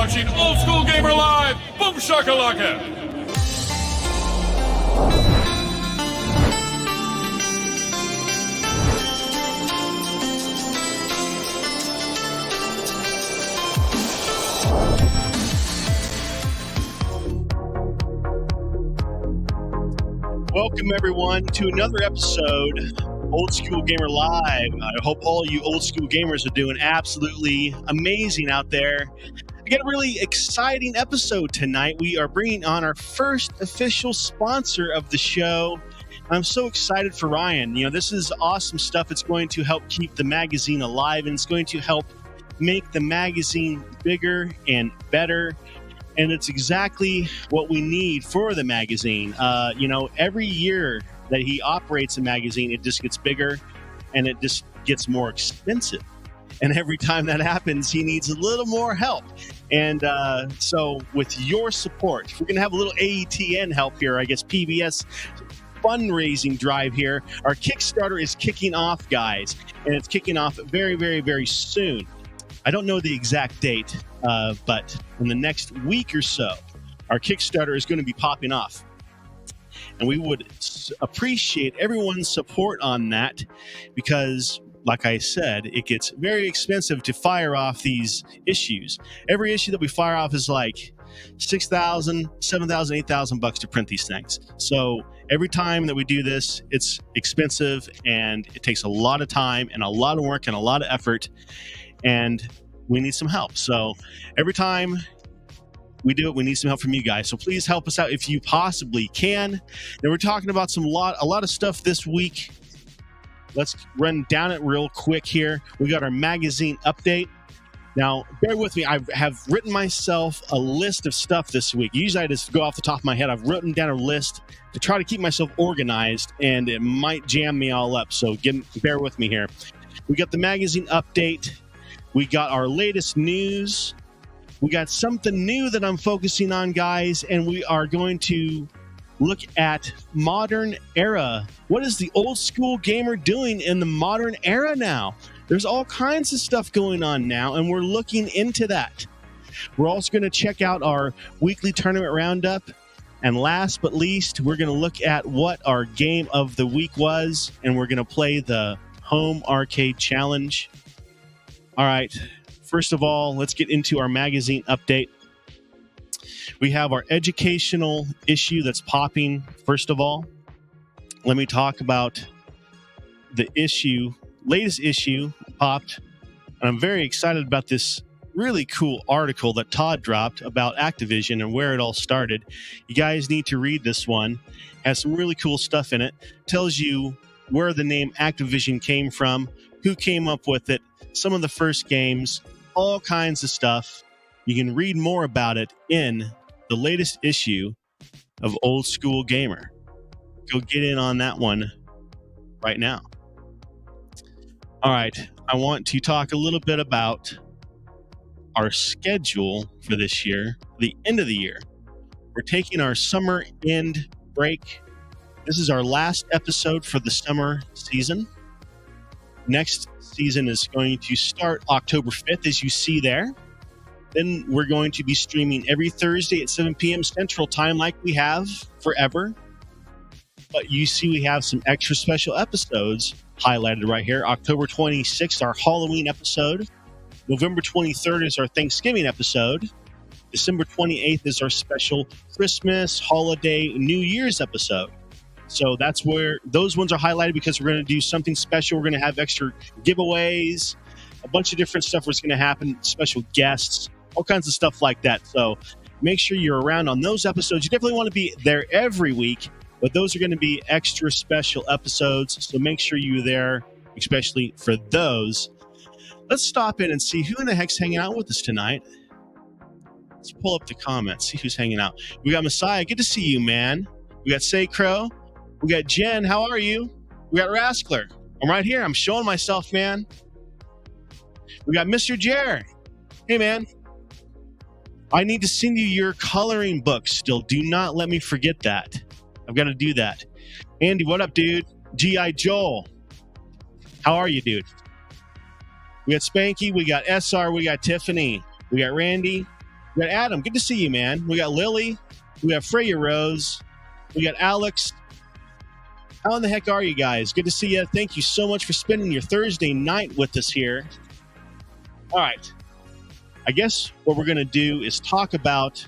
watching Old School Gamer Live. Boom shakalaka. Welcome, everyone, to another episode Old School Gamer Live. I hope all you old school gamers are doing absolutely amazing out there. I got a really exciting episode tonight. We are bringing on our first official sponsor of the show. I'm so excited for Ryan. You know, this is awesome stuff. It's going to help keep the magazine alive, and it's going to help make the magazine bigger and better. And it's exactly what we need for the magazine. Every year that he operates a magazine, it just gets bigger and it just gets more expensive. And every time that happens, he needs a little more help. And so with your support, we're going to have a little AETN help here, I guess PBS fundraising drive here. Our Kickstarter is kicking off, guys, and it's kicking off very, very, very soon. I don't know the exact date, but in the next week or so, our Kickstarter is going to be popping off. And we would appreciate everyone's support on that because, like I said, it gets very expensive to fire off these issues. Every issue that we fire off is like $6,000, $7,000, $8,000 to print these things. So every time that we do this, it's expensive and it takes a lot of time and a lot of work and a lot of effort. And we need some help. So every time we do it, we need some help from you guys. So please help us out if you possibly can. And we're talking about a lot of stuff this week. Let's run down it real quick here. We got our magazine update. Now, bear with me. I have written myself a list of stuff this week. Usually I just go off the top of my head. I've written down a list to try to keep myself organized, and it might jam me all up. So bear with me here. We got the magazine update. We got our latest news. We got something new that I'm focusing on, guys, and we are going to look at modern era. What is the old school gamer doing in the modern era now? There's all kinds of stuff going on now, and we're looking into that. We're also going to check out our weekly tournament roundup. And last but least, we're going to look at what our game of the week was, and we're going to play the Home Arcade Challenge. All right, first of all, let's get into our magazine update. We have our educational issue that's popping. First of all, let me talk about the latest issue popped, and I'm very excited about this really cool article that Todd dropped about Activision and where it all started. You guys need to read this one. It has some really cool stuff in it. Tells you where the name Activision came from, who came up with it, some of the first games, all kinds of stuff. You can read more about it in the latest issue of Old School Gamer. Go get in on that one right now. All right, I want to talk a little bit about our schedule for this year, the end of the year. We're taking our summer end break. This is our last episode for the summer season. Next season is going to start October 5th, as you see there. Then we're going to be streaming every Thursday at 7 p.m. Central Time like we have forever. But you see we have some extra special episodes highlighted right here. October 26th, our Halloween episode. November 23rd is our Thanksgiving episode. December 28th is our special Christmas, holiday, New Year's episode. So that's where those ones are highlighted because we're going to do something special. We're going to have extra giveaways, a bunch of different stuff that's going to happen, special guests, all kinds of stuff like that. So make sure you're around on those episodes. You definitely want to be there every week, but those are going to be extra special episodes. So make sure you're there, especially for those. Let's stop in and see who in the heck's hanging out with us tonight. Let's pull up the comments, see who's hanging out. We got Messiah. Good to see you, man. We got Say Crow. We got Jen. How are you? We got Raskler. I'm right here. I'm showing myself, man. We got Mr. Jer. Hey, man. I need to send you your coloring book still. Do not let me forget that. I've got to do that. Andy, what up, dude? G.I. Joel. How are you, dude? We got Spanky, we got SR, we got Tiffany, we got Randy, we got Adam. Good to see you, man. We got Lily, we got Freya Rose, we got Alex. How in the heck are you guys? Good to see you. Thank you so much for spending your Thursday night with us here. All right. I guess what we're going to do is talk about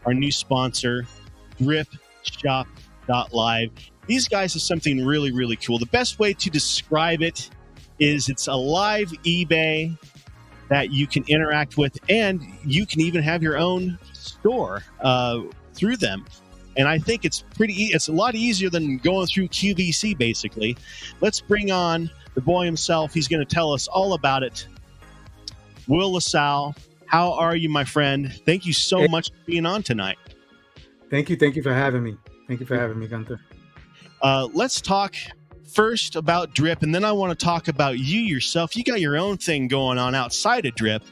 our new sponsor, Dripshop.live. These guys have something really, really cool. The best way to describe it is it's a live eBay that you can interact with, and you can even have your own store through them. And I think it's it's a lot easier than going through QVC, basically. Let's bring on the boy himself. He's going to tell us all about it. Will Lassalle, how are you, my friend? Thank you so much for being on tonight. Thank you. Thank you for having me. Thank you for having me, Gunther. Let's talk first about Drip, and then I want to talk about you yourself. You got your own thing going on outside of Drip,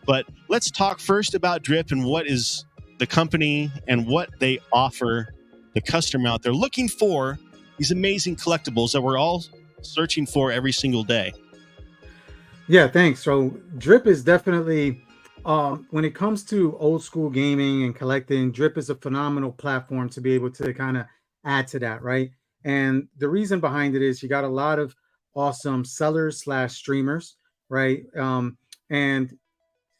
but let's talk first about Drip and what is the company and what they offer the customer out there looking for these amazing collectibles that we're all searching for every single day. Yeah, thanks. So Drip is definitely, when it comes to old school gaming and collecting, Drip is a phenomenal platform to be able to kind of add to that, right? And the reason behind it is you got a lot of awesome sellers / streamers, right? And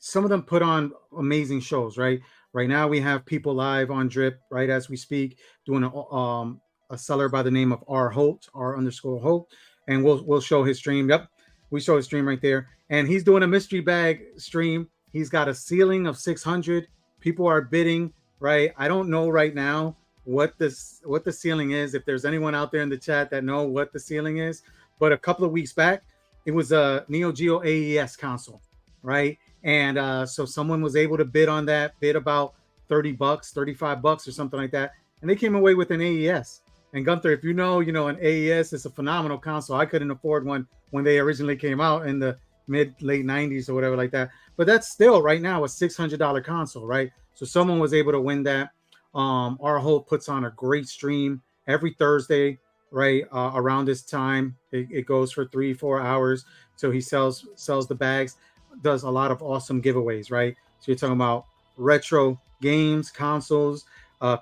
some of them put on amazing shows, right? Right now we have people live on Drip, right, as we speak, doing a seller by the name of R_Holt, and we'll show his stream. Yep, we show his stream right there, and he's doing a mystery bag stream. He's got a ceiling of 600. People are bidding, right? I don't know right now what the ceiling is. If there's anyone out there in the chat that know what the ceiling is, but a couple of weeks back, it was a Neo Geo AES console, right? And so someone was able to bid on that, bid about $30, $35 or something like that, and they came away with an AES. And Gunther, if you know, an AES is a phenomenal console. I couldn't afford one when they originally came out in the late 90s or whatever like that. But that's still right now a $600 console, right? So someone was able to win that. R_Holt puts on a great stream every Thursday, right? Around this time, it goes for 3-4 hours. So he sells the bags, does a lot of awesome giveaways, right? So you're talking about retro games, consoles,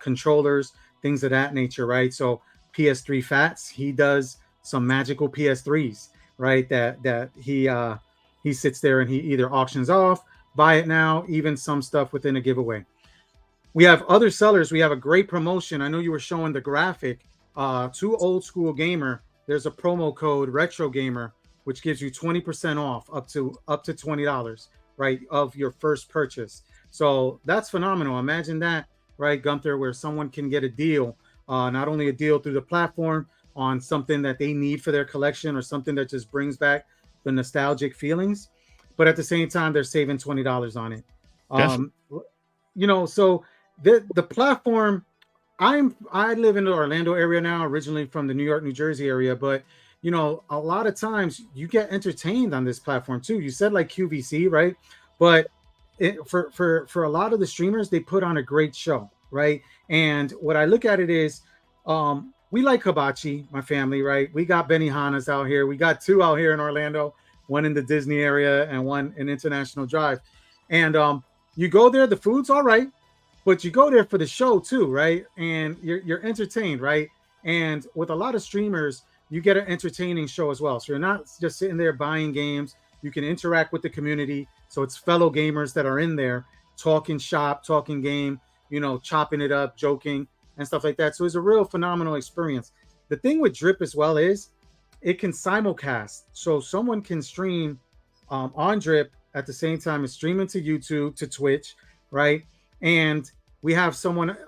controllers, things of that nature, right? So PS3 Fats, he does some magical PS3s, right? That he sits there and he either auctions off, buy it now, even some stuff within a giveaway. We have other sellers. We have a great promotion. I know you were showing the graphic to Old School Gamer. there's a promo code Retro Gamer, which gives you 20% off up to $20, right, of your first purchase. So that's phenomenal. Imagine that, right, Gunther, where someone can get a deal, not only a deal through the platform on something that they need for their collection or something that just brings back the nostalgic feelings, but at the same time they're saving $20 on it. Definitely. So the platform, I live in the Orlando area now, originally from the New York, New Jersey area, but a lot of times you get entertained on this platform too. You said like QVC, right? But for a lot of the streamers, they put on a great show, right? And what I look at it is, we like hibachi, my family, right? We got Benihanas out here. We got two out here in Orlando, one in the Disney area and one in International Drive. And you go there, the food's all right, but you go there for the show too, right? And you're entertained, right? And with a lot of streamers, you get an entertaining show as well. So you're not just sitting there buying games. You can interact with the community. So it's fellow gamers that are in there talking shop, talking game, chopping it up, joking, and stuff like that. So it's a real phenomenal experience. The thing with Drip as well is it can simulcast. So someone can stream on Drip at the same time as streaming to YouTube, to Twitch, right? And we have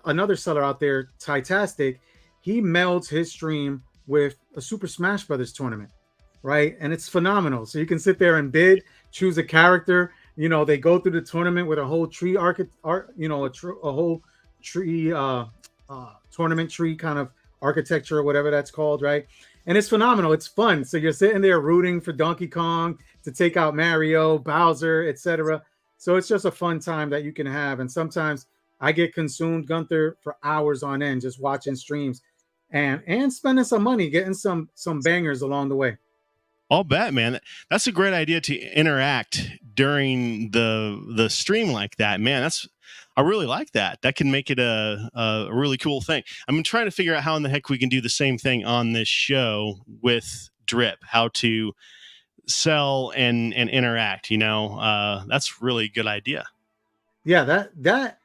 another seller out there, Titastic. He melds his stream with a Super Smash Brothers tournament, right? And it's phenomenal. So you can sit there and bid, choose a character. They go through the tournament with a whole tree a whole tree tournament tree kind of architecture or whatever that's called, right? And it's phenomenal. It's fun. So you're sitting there rooting for Donkey Kong to take out Mario, Bowser, etc. So it's just a fun time that you can have. And sometimes I get consumed, Gunther, for hours on end just watching streams and spending some money, getting some bangers along the way. I'll bet, man. That's a great idea to interact during the stream like that, man. I really like that. That can make it a really cool thing. I'm trying to figure out how in the heck we can do the same thing on this show with Drip, how to sell and interact. That's really a good idea. Yeah, that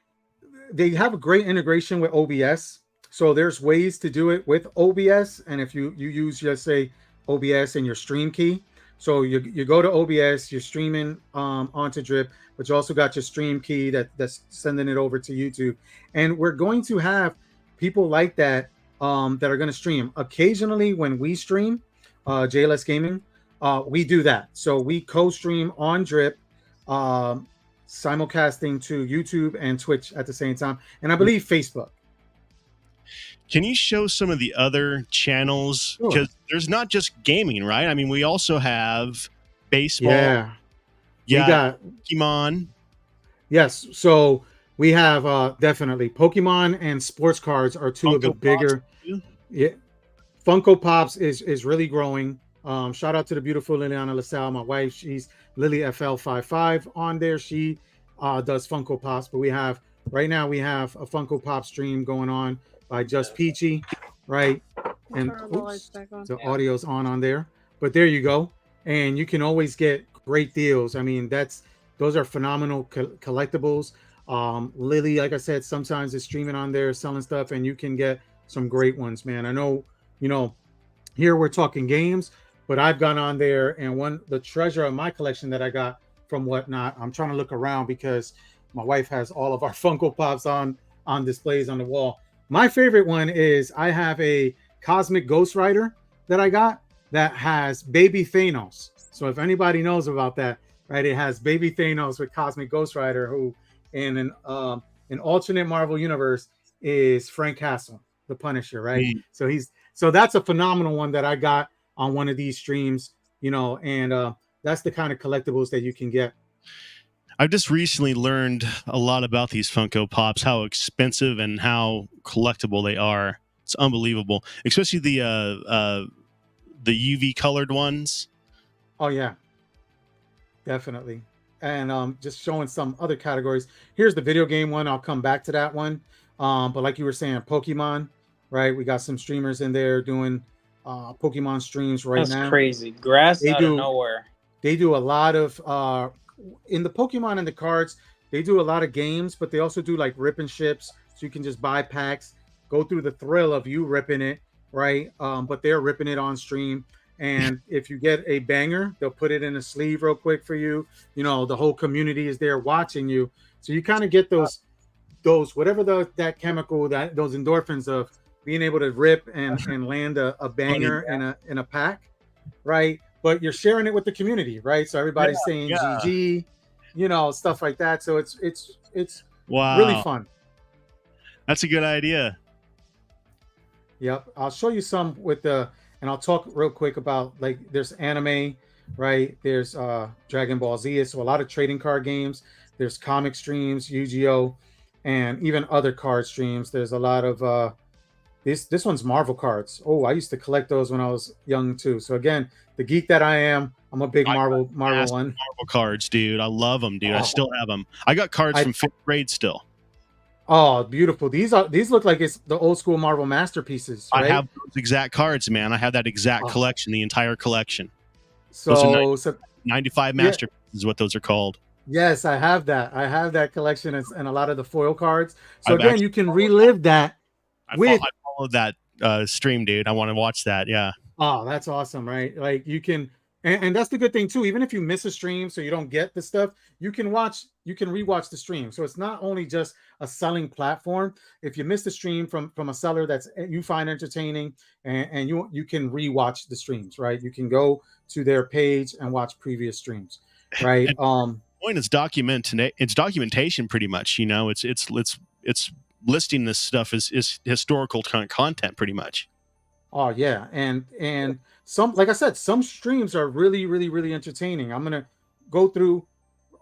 they have a great integration with OBS. So there's ways to do it with OBS, and if you use, just say, OBS and your stream key. So you go to OBS, you're streaming onto Drip, but you also got your stream key that's sending it over to YouTube. And we're going to have people like that that are going to stream. Occasionally when we stream, JLS Gaming, we do that. So we co-stream on Drip, simulcasting to YouTube and Twitch at the same time. And I believe Facebook. Can you show some of the other channels? Because there's not just gaming, right? I mean, we also have baseball. Yeah. We got Pokemon. Yes. So we have definitely Pokemon and sports cards are two of the bigger. Yeah. Funko Pops is really growing. Shout out to the beautiful Liliana LaSalle, my wife. She's Lily FL55 on there. She does Funko Pops, but right now we have a Funko Pop stream going on by Just Peachy, right? And the audio's on there. But there you go. And you can always get great deals. I mean, those are phenomenal collectibles. Lily, like I said, sometimes is streaming on there, selling stuff, and you can get some great ones, man. I know, here we're talking games, but I've gone on there, and the treasure of my collection that I got from Whatnot, I'm trying to look around because my wife has all of our Funko Pops on displays on the wall. My favorite one is I have a Cosmic Ghost Rider that I got that has Baby Thanos. So if anybody knows about that, right, it has Baby Thanos with Cosmic Ghost Rider, who in an alternate Marvel universe is Frank Castle, the Punisher, right? So that's a phenomenal one that I got on one of these streams, and that's the kind of collectibles that you can get. I've just recently learned a lot about these Funko Pops, how expensive and how collectible they are. It's unbelievable, especially the UV colored ones. Oh yeah, definitely. And just showing some other categories. Here's the video game one. I'll come back to that one. But like you were saying, Pokemon, right? We got some streamers in there doing Pokemon streams right now. That's crazy. Grass out of nowhere. They do a lot of in the Pokemon and the cards, they do a lot of games, but they also do like rip and ships. So you can just buy packs, go through the thrill of you ripping it, right? But they're ripping it on stream. And if you get a banger, they'll put it in a sleeve real quick for you. You know, the whole community is there watching you, so you kind of get those whatever that chemical, that those endorphins of being able to rip and land a banger in a pack, right? But you're sharing it with the community, right? So everybody's saying GG, you know, stuff like that. So it's really fun. That's a good idea. Yep. I'll show you some with and I'll talk real quick about, like, there's anime, right? There's Dragon Ball Z. So a lot of trading card games. There's comic streams, Yu-Gi-Oh, and even other card streams. There's a lot of this one's Marvel cards. Oh, I used to collect those when I was young too. So again, the geek that I am, I'm a big Marvel one. Marvel cards, dude. I love them, dude. I still have them. I got cards from 5th grade still. Oh, beautiful. These look like it's the old school Marvel masterpieces, right? I have those exact cards, man. I have that exact collection, the entire collection. So 95 masterpieces is what those are called. Yes, I have that. I have that collection and a lot of the foil cards. So again, you can relive that. I followed that stream, dude. I want to watch that. Yeah. Oh, that's awesome, right? Like you can, and that's the good thing too. Even if you miss a stream, so you don't get the stuff, you can rewatch the stream. So it's not only just a selling platform. If you miss the stream from a seller that's you find entertaining, and you can rewatch the streams, right? You can go to their page and watch previous streams, right? Point is documentation, pretty much. You know, it's listing this stuff is historical content, pretty much. Oh yeah, and some, like I said, some streams are really, really, really entertaining. I'm gonna go through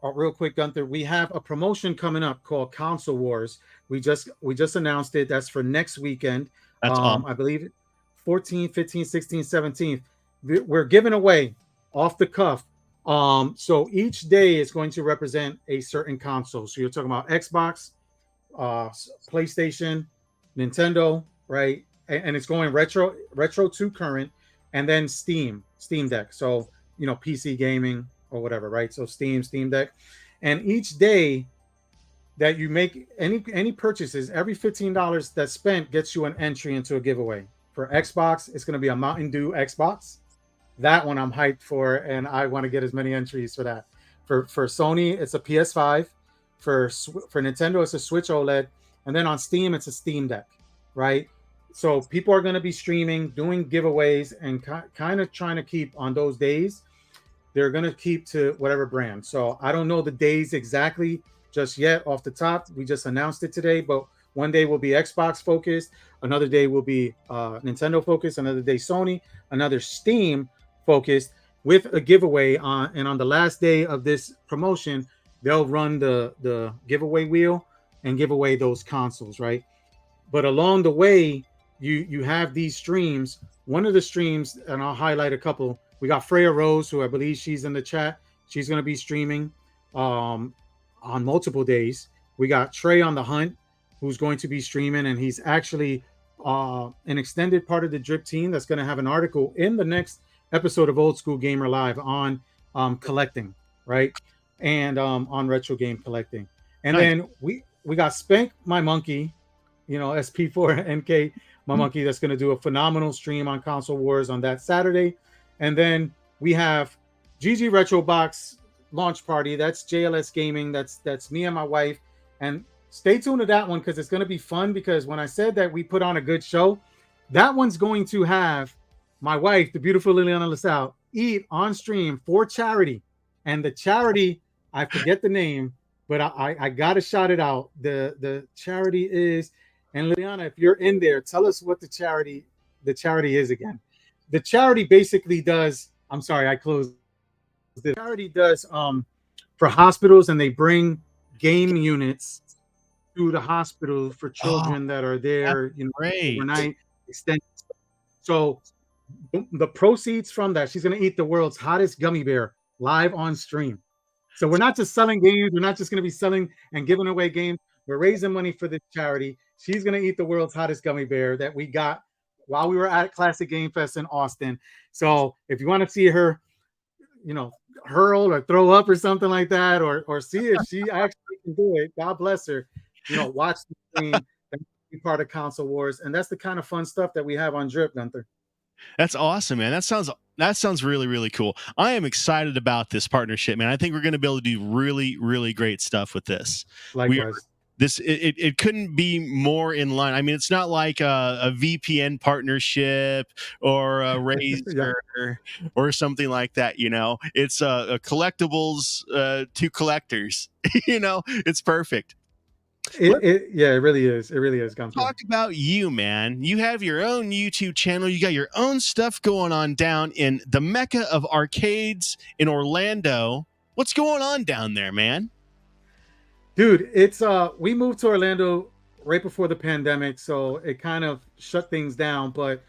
real quick, Gunther. We have a promotion coming up called Console Wars. We just announced it. That's for next weekend. That's I believe 14th, 15th, 16th, 17th. We're giving away off the cuff. So each day is going to represent a certain console. So you're talking about Xbox, PlayStation, Nintendo, right? And it's going retro to current, and then Steam Deck. So, you know, PC gaming or whatever, right? So Steam Deck. And each day that you make any purchases, every $15 that's spent gets you an entry into a giveaway. For Xbox, it's going to be a Mountain Dew Xbox. That one I'm hyped for, and I want to get as many entries for that. For Sony, it's a PS5. For Nintendo, it's a Switch OLED. And then on Steam, it's a Steam Deck, right? So people are going to be streaming, doing giveaways, and kind of trying to keep on those days. They're going to keep to whatever brand. So I don't know the days exactly just yet off the top. We just announced it today, but one day will be Xbox focused. Another day will be Nintendo focused. Another day Sony. Another Steam focused, with a giveaway on. And on the last day of this promotion, they'll run the giveaway wheel and give away those consoles, right? But along the way, you have these streams. One of the streams, and I'll highlight a couple. We got Freya Rose, who I believe she's in the chat. She's going to be streaming on multiple days. We got Trey on the Hunt, who's going to be streaming, and he's actually an extended part of the Drip team that's going to have an article in the next episode of Old School Gamer Live on collecting, right? And on retro game collecting. And then we got Spank, my monkey, you know, SP4NK, my monkey, that's going to do a phenomenal stream on Console Wars on that Saturday. And then we have GG Retro Box launch party. That's JLS Gaming. That's me and my wife. And stay tuned to that one, because it's going to be fun. Because when I said that we put on a good show, that one's going to have my wife, the beautiful Liliana LaSalle, eat on stream for charity. And the charity, I forget the name, but I got to shout it out. The charity is, and Liliana, if you're in there, tell us what the charity is again. The charity basically does, I'm sorry, I closed. The charity does for hospitals, and they bring game units to the hospital for children that are there, you know, overnight, extended. So the proceeds from that, she's going to eat the world's hottest gummy bear live on stream. So we're not just selling games. We're not just going to be selling and giving away games. We're raising money for this charity. She's going to eat the world's hottest gummy bear that we got while we were at Classic Game Fest in Austin. So if you want to see her, you know, hurl or throw up or something like that, or see if she actually can do it, God bless her, you know, watch the stream. be part of Console Wars, and that's the kind of fun stuff that we have on Drip, Gunther. That's awesome, man. That sounds really, really cool. I am excited about this partnership, man. I think we're going to be able to do really, really great stuff with this. Likewise. It couldn't be more in line. I mean, it's not like a VPN partnership or a Razer or something like that. It's a collectibles to collectors. It's perfect. It really is. It really is, Gunther. Talk about you, man. You have your own YouTube channel. You got your own stuff going on down in the Mecca of arcades in Orlando. What's going on down there, man? Dude, it's we moved to Orlando right before the pandemic, so it kind of shut things down. But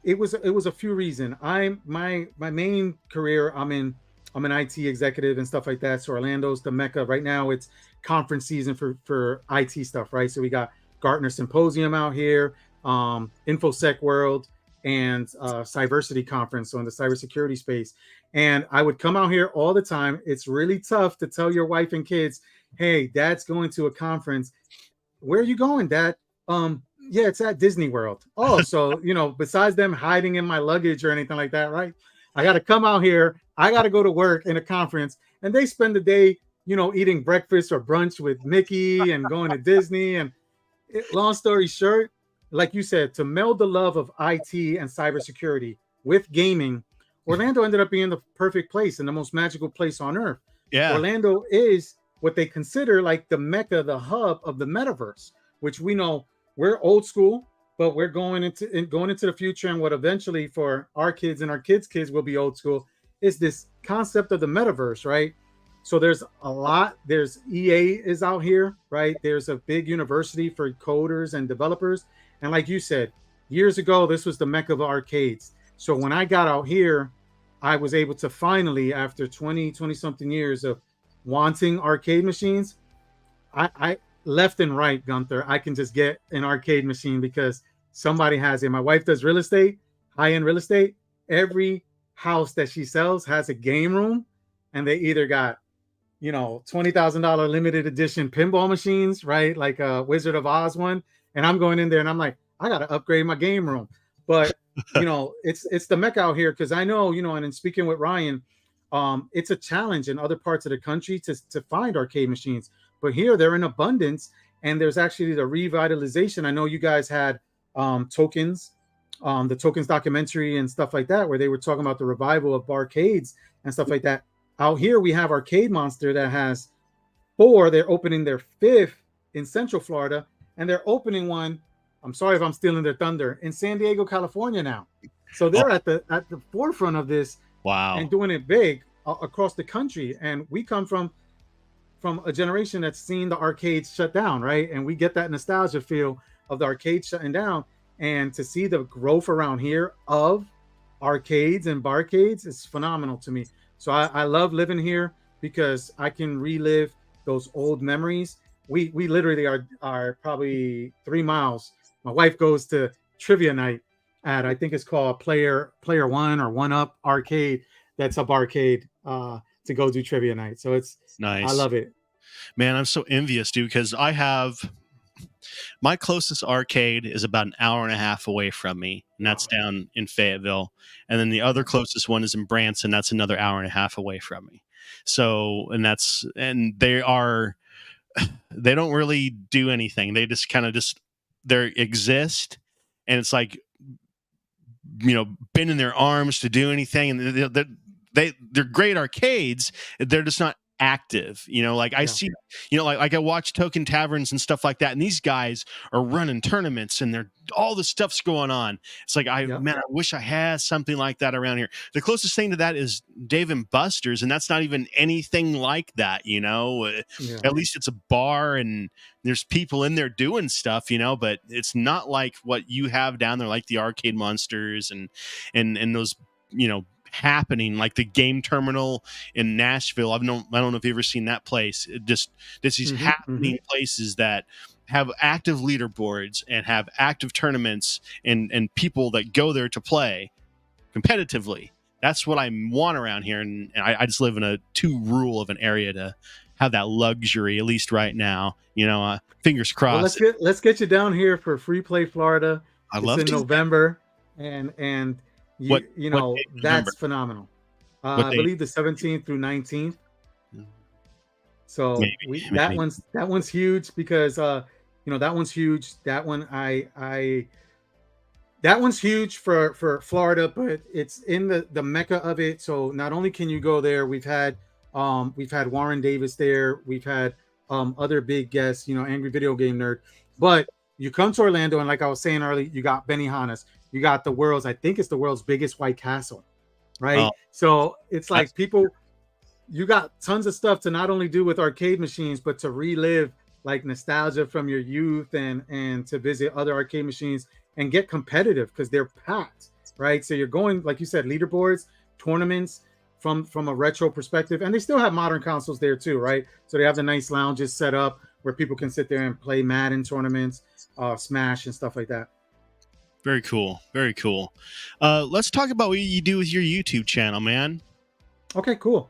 it was a few reasons. My main career, I'm an IT executive and stuff like that. So Orlando's the Mecca right now. It's conference season for IT stuff, right? So we got Gartner Symposium out here, InfoSec World, and Cyversity Conference, so in the cybersecurity space. And I would come out here all the time. It's really tough to tell your wife and kids, hey, Dad's going to a conference. Where are you going, Dad? Yeah, it's at Disney World. Oh, so besides them hiding in my luggage or anything like that, right? I got to come out here. I got to go to work in a conference, and they spend the day, eating breakfast or brunch with Mickey and going to Disney. And long story short, like you said, to meld the love of IT and cybersecurity with gaming, Orlando ended up being the perfect place and the most magical place on earth. Yeah. Orlando is what they consider like the Mecca, the hub of the metaverse, which we know we're old school, but we're going into the future. And what eventually for our kids and our kids' kids will be old school is this concept of the metaverse, right? So there's a lot. There's EA is out here, right? There's a big university for coders and developers. And like you said, years ago, this was the Mecca of arcades. So when I got out here, I was able to finally, after 20 something years of wanting arcade machines, I left and right, Gunther, I can just get an arcade machine because somebody has it. My wife does real estate, high-end real estate. Every house that she sells has a game room, and they either got, $20,000 limited edition pinball machines, right? Like a Wizard of Oz one. And I'm going in there and I'm like, I got to upgrade my game room. But, it's the Mecca out here because I know, and in speaking with Ryan, it's a challenge in other parts of the country to find arcade machines. But here they're in abundance, and there's actually the revitalization. I know you guys had Tokens, the Tokens documentary and stuff like that, where they were talking about the revival of barcades and stuff like that. Out here, we have Arcade Monster that has 4. They're opening their 5th in Central Florida, and they're opening one. I'm sorry if I'm stealing their thunder, in San Diego, California now. So they're at the forefront of this. Wow. And doing it big across the country. And we come from a generation that's seen the arcades shut down, right? And we get that nostalgia feel of the arcades shutting down. And to see the growth around here of arcades and barcades is phenomenal to me. So I love living here because I can relive those old memories. We literally are probably 3 miles. My wife goes to trivia night at, I think it's called Player One or One Up Arcade. That's a barcade to go do trivia night. So it's nice. I love it. Man, I'm so envious, dude, because I have my closest arcade is about an hour and a half away from me, and that's down in Fayetteville. And then the other closest one is in Branson. That's another hour and a half away from me. So, and they don't really do anything. They just kind of they exist, and it's like, bending their arms to do anything. And they're great arcades. They're just not active, I see, like I watch Token Taverns and stuff like that, and these guys are running tournaments and all this stuff's going on. It's like, I wish I had something like that around here. The closest thing to that is Dave and Buster's, and that's not even anything like that. At least it's a bar and there's people in there doing stuff, but it's not like what you have down there, like the Arcade Monsters and those, happening, like the game terminal in Nashville. I don't know if you've ever seen that place. This is happening places that have active leaderboards and have active tournaments and people that go there to play competitively. That's what I want around here, and I just live in too rural of an area to have that luxury, at least right now. Fingers crossed. Well, let's get you down here for Free Play Florida. I It's love in to. November, and What day in November? that's phenomenal. What I day? believe the 17th through 19th. So Maybe. that one's huge because that one's huge. That one's huge for Florida, but it's in the mecca of it. So not only can you go there, we've had Warren Davis there, we've had other big guests, Angry Video Game Nerd, but you come to Orlando, and like I was saying earlier, you got Benihana's, you got I think it's the world's biggest White Castle, right? Oh, so it's like you got tons of stuff to not only do with arcade machines, but to relive like nostalgia from your youth and to visit other arcade machines and get competitive because they're packed, right? So you're going, like you said, leaderboards, tournaments from a retro perspective, and they still have modern consoles there too, right? So they have the nice lounges set up where people can sit there and play Madden tournaments, Smash and stuff like that. Very cool. Very cool. Let's talk about what you do with your YouTube channel, man. Okay, cool.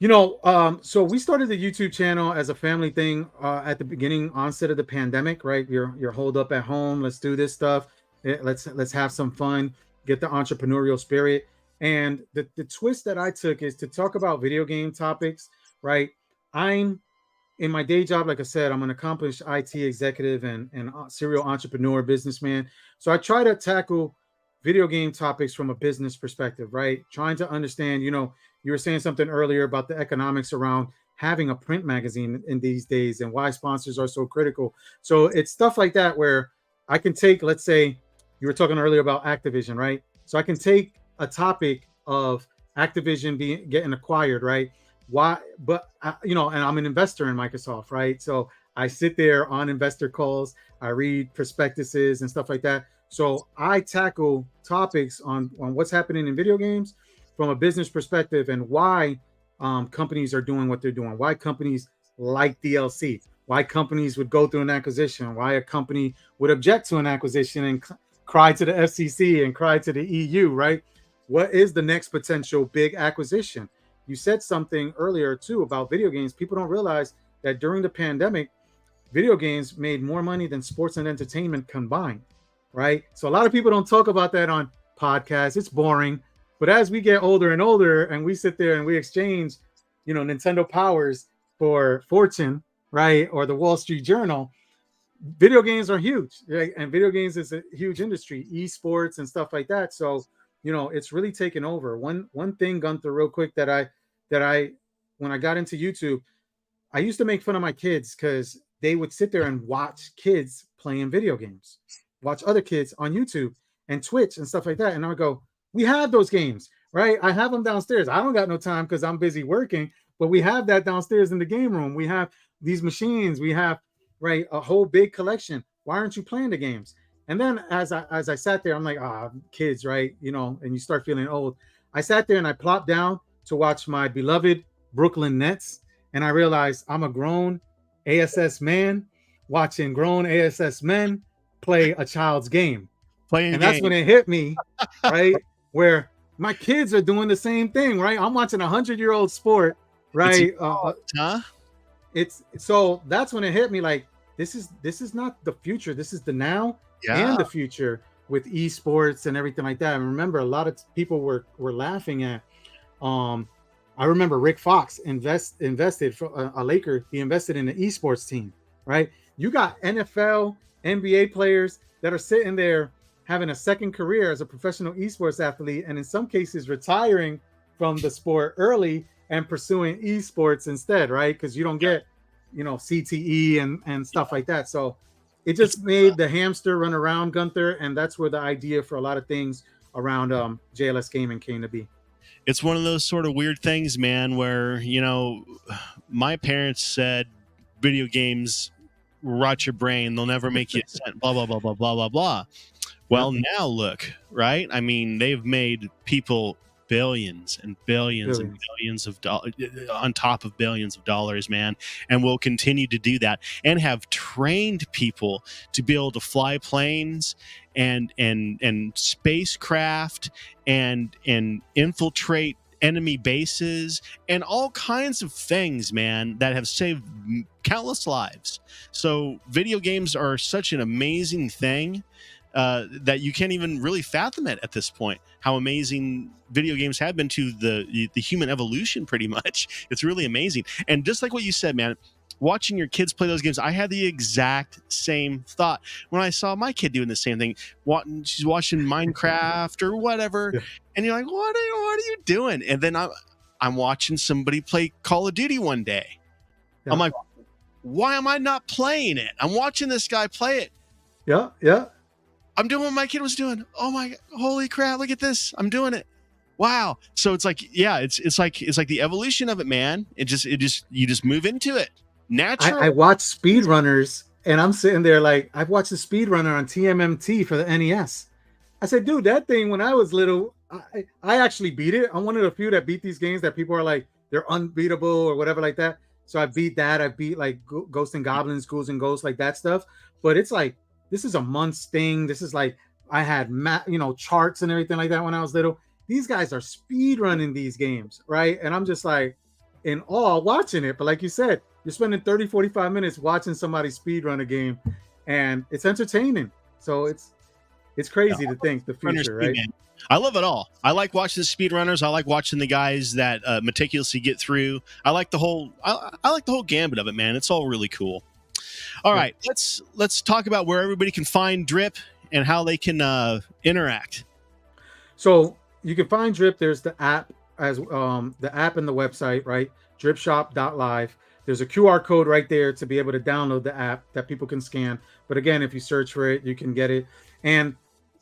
So we started the YouTube channel as a family thing at the beginning onset of the pandemic, right? You're holed up at home. Let's do this stuff. Let's have some fun, get the entrepreneurial spirit. And the twist that I took is to talk about video game topics, right? I'm in my day job, like I said, I'm an accomplished IT executive and serial entrepreneur, businessman. So I try to tackle video game topics from a business perspective, right? Trying to understand, you were saying something earlier about the economics around having a print magazine in these days and why sponsors are so critical. So it's stuff like that where I can take, let's say you were talking earlier about Activision, right? So I can take a topic of Activision getting acquired, right? Why? But and I'm an investor in Microsoft, right? So I sit there on investor calls, I read prospectuses and stuff like that. So I tackle topics on what's happening in video games from a business perspective and why companies are doing what they're doing, why companies like DLC, why companies would go through an acquisition, why a company would object to an acquisition and cry to the FCC and cry to the EU, right? What is the next potential big acquisition? You said something earlier too about video games. People don't realize that during the pandemic, video games made more money than sports and entertainment combined, right? So a lot of people don't talk about that on podcasts. It's boring. But as we get older and older and we sit there and we exchange, Nintendo Powers for Fortune, right? Or the Wall Street Journal, video games are huge, right? And video games is a huge industry, esports and stuff like that. So, it's really taken over. One thing, Gunther, real quick, that I when I got into YouTube, I used to make fun of my kids because they would sit there and watch kids playing video games, watch other kids on YouTube and Twitch and stuff like that. And I would go, we have those games, right? I have them downstairs. I don't got no time because I'm busy working, but we have that downstairs in the game room. We have these machines. We have, right, a whole big collection. Why aren't you playing the games? And then as I sat there, I'm like, kids, right? And you start feeling old. I sat there and I plopped down to watch my beloved Brooklyn Nets. And I realized I'm a grown ASS man watching grown ASS men play a child's game. That's when it hit me, right? Where my kids are doing the same thing, right? I'm watching 100-year-old sport, right? It's so that's when it hit me, like, this is not the future. This is the now and the future with esports and everything like that. I remember a lot of people were laughing at. I remember Rick Fox invested for a Laker. He invested in the esports team, right? You got NFL, NBA players that are sitting there having a second career as a professional esports athlete, and in some cases retiring from the sport early and pursuing esports instead, right? Because you don't get, CTE and stuff like that. So it just made the hamster run around, Gunther, and that's where the idea for a lot of things around JLS Gaming came to be. It's one of those sort of weird things, man, where, my parents said video games rot your brain. They'll never make you a cent, blah, blah, blah, blah, blah, blah, blah. Well, now look, right? I mean, they've made people billions and billions and billions of dollars on top of billions of dollars, man, and will continue to do that and have trained people to be able to fly planes and spacecraft and infiltrate enemy bases, and all kinds of things, man, that have saved countless lives. So video games are such an amazing thing that you can't even really fathom it at this point, how amazing video games have been to the human evolution, pretty much. It's really amazing. And just like what you said, man, watching your kids play those games, I had the exact same thought when I saw my kid doing the same thing. She's watching Minecraft or whatever, yeah. And you're like, what are you doing? And then I'm watching somebody play Call of Duty one day. Yeah. I'm like, why am I not playing it? I'm watching this guy play it. Yeah, yeah. I'm doing what my kid was doing. Oh my, holy crap, look at this. I'm doing it. Wow. So it's like, yeah, it's like the evolution of it, man. You just move into it. Naturally. I watch speedrunners and I'm sitting there like, I've watched a speedrunner on TMNT for the NES. I said, dude, that thing when I was little, I actually beat it. I'm one of the few that beat these games that people are like, they're unbeatable or whatever like that. So I beat that. I beat like Ghosts and Goblins, Ghouls and Ghosts, like that stuff. But it's like, this is a month's thing. This is like, I had charts and everything like that when I was little. These guys are speed running these games, right? And I'm just like in awe watching it. But like you said, you're spending 30, 45 minutes watching somebody speed run a game, and it's entertaining. So it's crazy to think the future, right? Man. I love it all. I like watching the speedrunners. I like watching the guys that meticulously get through. I like the whole gambit of it, man. It's all really cool. All right, let's talk about where everybody can find Drip and how they can interact. So you can find Drip. There's the app as the app and the website, right? Dripshop.live. There's a QR code right there to be able to download the app that people can scan. But again, if you search for it, you can get it. And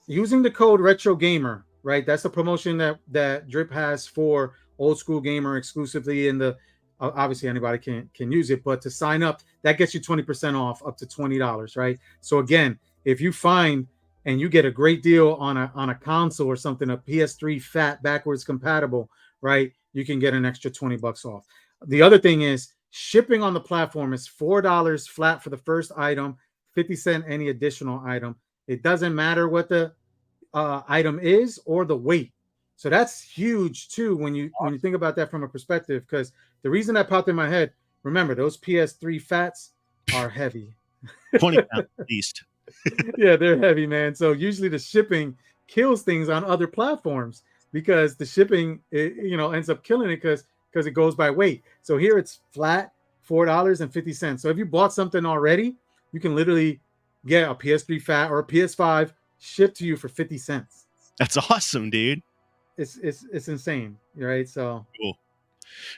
using the code Retro Gamer, right? That's the promotion that Drip has for Old School Gamer exclusively. In the obviously anybody can use it, but to sign up, that gets you 20% off up to $20, right? So again, if you find and you get a great deal on a console or something, a PS3 fat backwards compatible, right? You can get an extra $20 off. The other thing is shipping on the platform is $4 flat for the first item, 50 cents any additional item. It doesn't matter what the item is or the weight. So that's huge too when you think about that from a perspective, because the reason that popped in my head, remember those PS3 fats are heavy. 20 pounds at least. Yeah, they're heavy, man. So usually the shipping kills things on other platforms because the shipping ends up killing it because it goes by weight. So here it's flat $4.50. So if you bought something already, you can literally get a PS3 fat or a PS5 shipped to you for 50 cents. That's awesome, dude. It's insane, right? So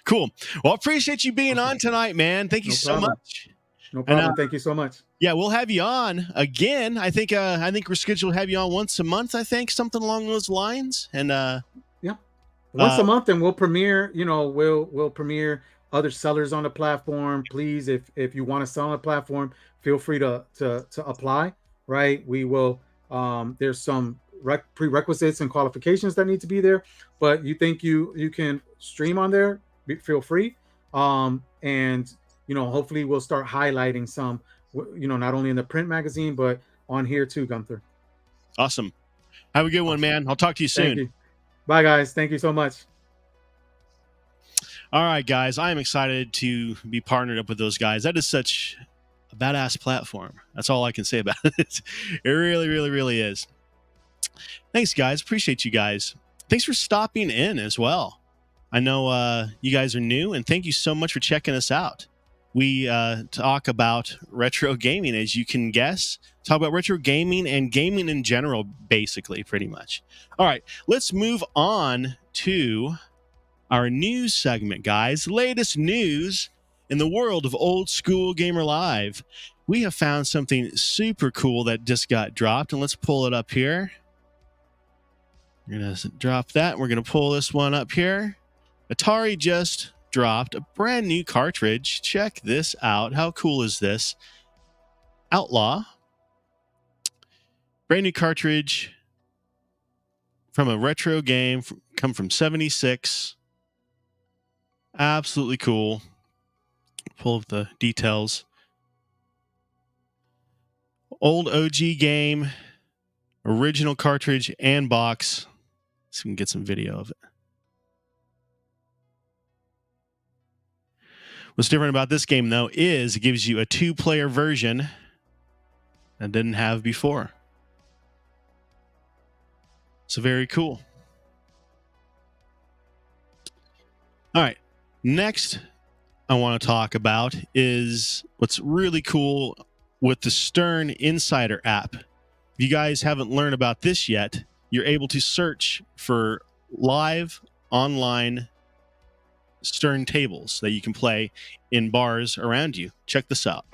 cool. Well, I appreciate you being on tonight, man. Thank you so much. No problem. Thank you so much. Yeah, we'll have you on again. I think we're scheduled to have you on once a month. I think something along those lines. And once a month, and we'll premiere. We'll premiere other sellers on the platform. Please, if you want to sell on the platform, feel free to apply. Right, we will. There's some prerequisites and qualifications that need to be there, but you think you can stream on there, feel free. And hopefully we'll start highlighting some, not only in the print magazine but on here too, Gunther. Awesome. Have a good one, man. I'll talk to you soon. Thank you. Bye, guys. Thank you so much. All right, guys. I am excited to be partnered up with those guys. That is such a badass platform. That's all I can say about it. It really, really, really is. Thanks, guys. Appreciate you guys. Thanks for stopping in as well. I know you guys are new, and thank you so much for checking us out. We talk about retro gaming, as you can guess. Talk about retro gaming and gaming in general, basically, pretty much. All right, let's move on to our news segment, guys. Latest news in the world of Old School Gamer Live. We have found something super cool that just got dropped, and let's pull it up here. We're going to drop that. We're going to pull this one up here. Atari just dropped a brand new cartridge. Check this out. How cool is this? Outlaw. Brand new cartridge from a retro game, come from 76. Absolutely cool. Pull up the details. Old OG game, original cartridge and box. So we can get some video of it. What's different about this game, though, is it gives you a 2-player version that didn't have before. So very cool. All right. Next, I want to talk about is what's really cool with the Stern Insider app. If you guys haven't learned about this yet, you're able to search for live online Stern tables that you can play in bars around you. Check this out.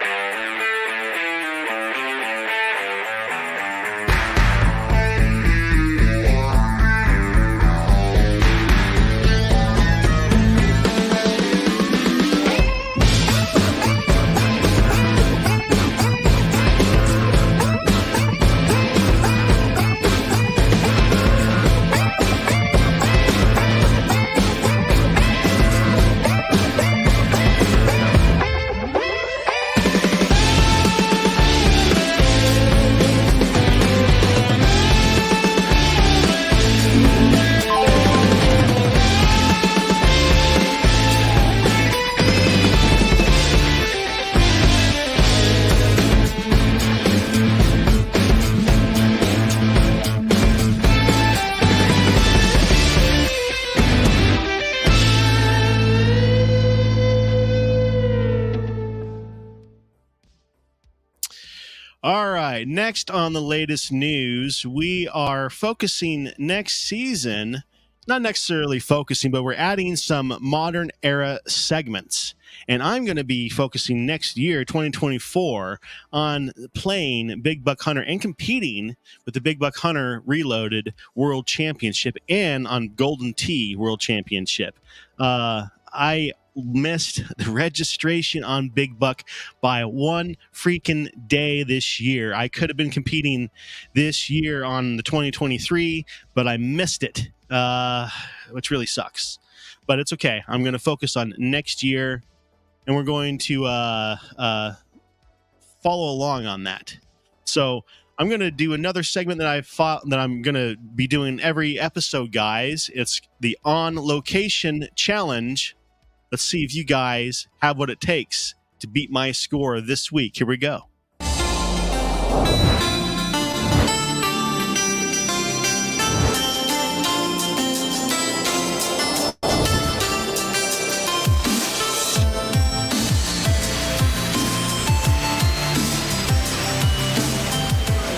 All right, next on the latest news, we are focusing next season, not necessarily focusing, but we're adding some modern era segments. And I'm going to be focusing next year, 2024, on playing Big Buck Hunter and competing with the Big Buck Hunter Reloaded World Championship and on Golden Tee World Championship. I missed the registration on Big Buck by one freaking day this year. I could have been competing this year on the 2023, but I missed it, which really sucks. But it's okay. I'm going to focus on next year, and we're going to follow along on that. So I'm going to do another segment that I'm going to be doing every episode, guys. It's the On Location Challenge. Let's see if you guys have what it takes to beat my score this week. Here we go.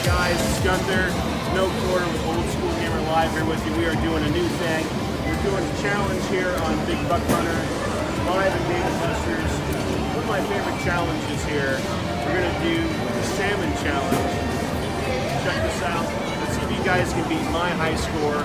Guys, it's Gunther. No Quarter with Old School Gamer Live here with you. We are doing a new thing. We're doing a challenge here on Big Buck Hunter. Live and Beta Testers. One of my favorite challenges here. We're going to do the Salmon Challenge. Check this out. Let's see if you guys can beat my high score.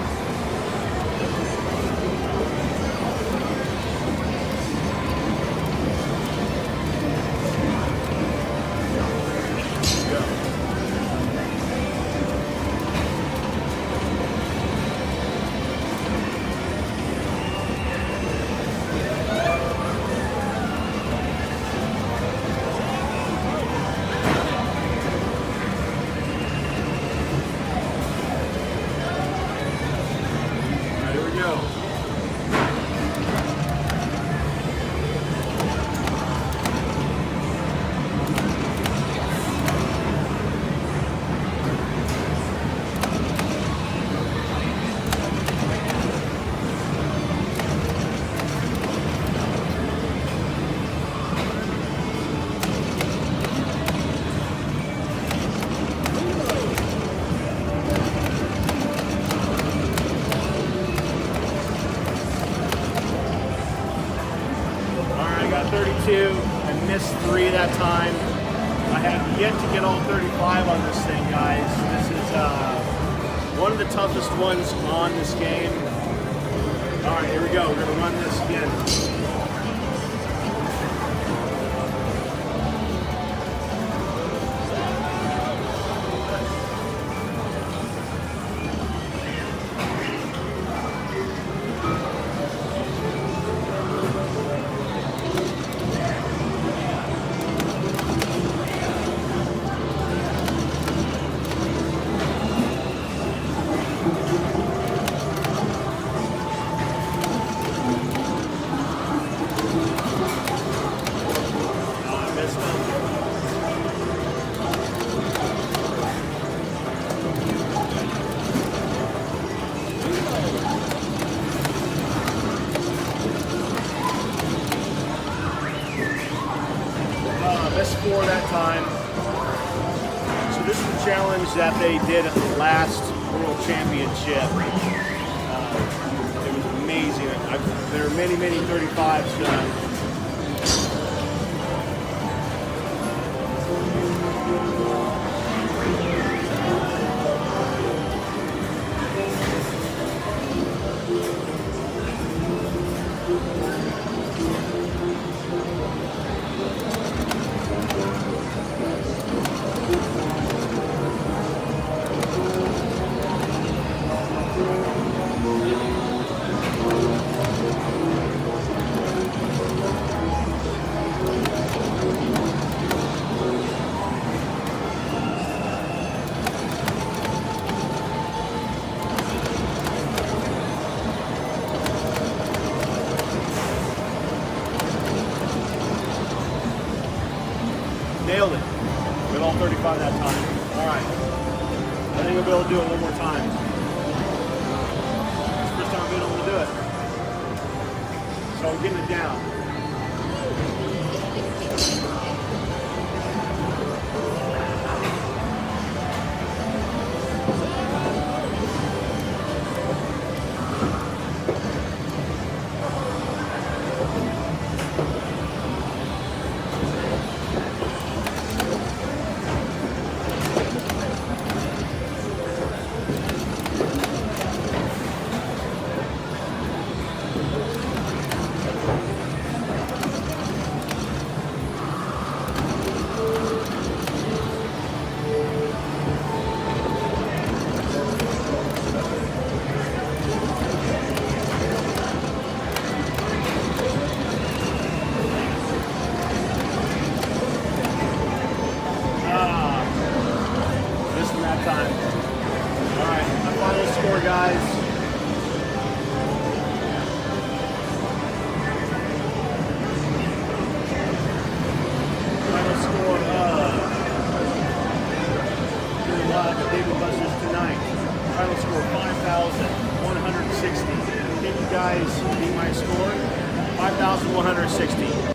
I missed 3 that time. I have yet to get all 35 on this thing, guys. This is one of the toughest ones on this game. All right, here we go. We're going to run this again. time. So this is the challenge that they did at the last World Championship. It was amazing. There are many 35s done. Nailed it. Did all 35 that time. All right. I think we'll be able to do it one more time. It's the first time I've been able to do it. So we're getting it down. Time. All right, my final score, guys. Final score doing live at David Buster's tonight. Final score 5,160. Can you guys beat my score? 5,160.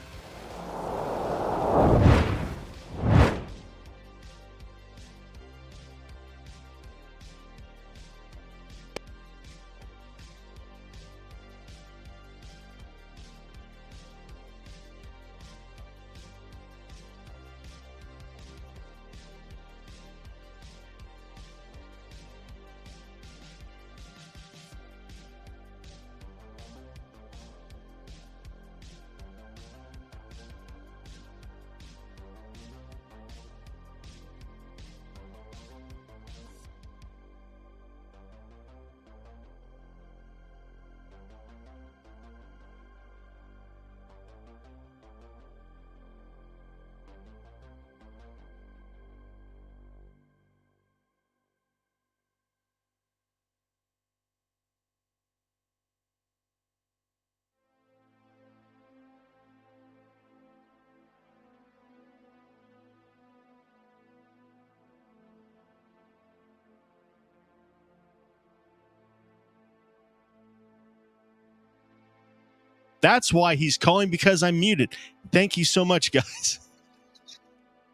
That's why he's calling, because I'm muted. Thank you so much, guys.